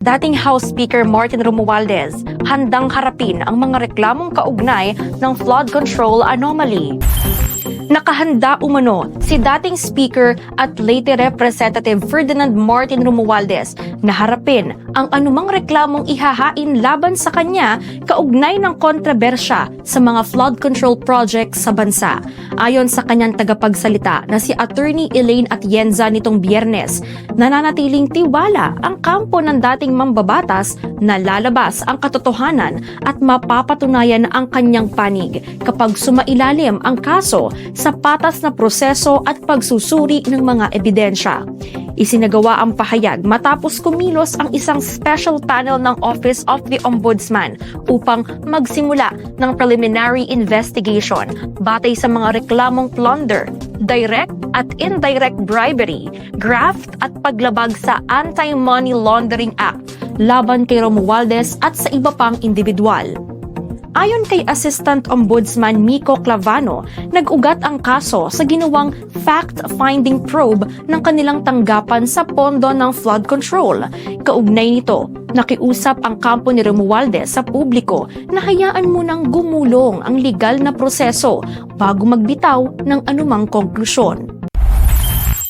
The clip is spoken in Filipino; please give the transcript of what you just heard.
Dating House Speaker Martin Romualdez handang harapin ang mga reklamong kaugnay ng flood control anomaly. Nakahanda umano si dating Speaker at Leyte Representative Ferdinand Martin Romualdez na harapin ang anumang reklamong ihahain laban sa kanya kaugnay ng kontrobersya sa mga flood control projects sa bansa. Ayon sa kanyang tagapagsalita na si Attorney Elaine Atienza nitong Biyernes, nananatiling tiwala ang kampo ng dating mambabatas na lalabas ang katotohanan at mapapatunayan ang kanyang panig kapag sumailalim ang kaso sa patas na proseso at pagsusuri ng mga ebidensya. Isinagawa ang pahayag matapos kumilos ang isang special panel ng Office of the Ombudsman upang magsimula ng preliminary investigation batay sa mga reklamong plunder, direct at indirect bribery, graft at paglabag sa Anti-Money Laundering Act laban kay Romualdez at sa iba pang individual. Ayon kay Assistant Ombudsman Miko Clavano, nag-ugat ang kaso sa ginawang fact-finding probe ng kanilang tanggapan sa pondo ng flood control. Kaugnay nito, nakiusap ang kampo ni Romualdez sa publiko na hayaan munang gumulong ang legal na proseso bago magbitaw ng anumang konklusyon.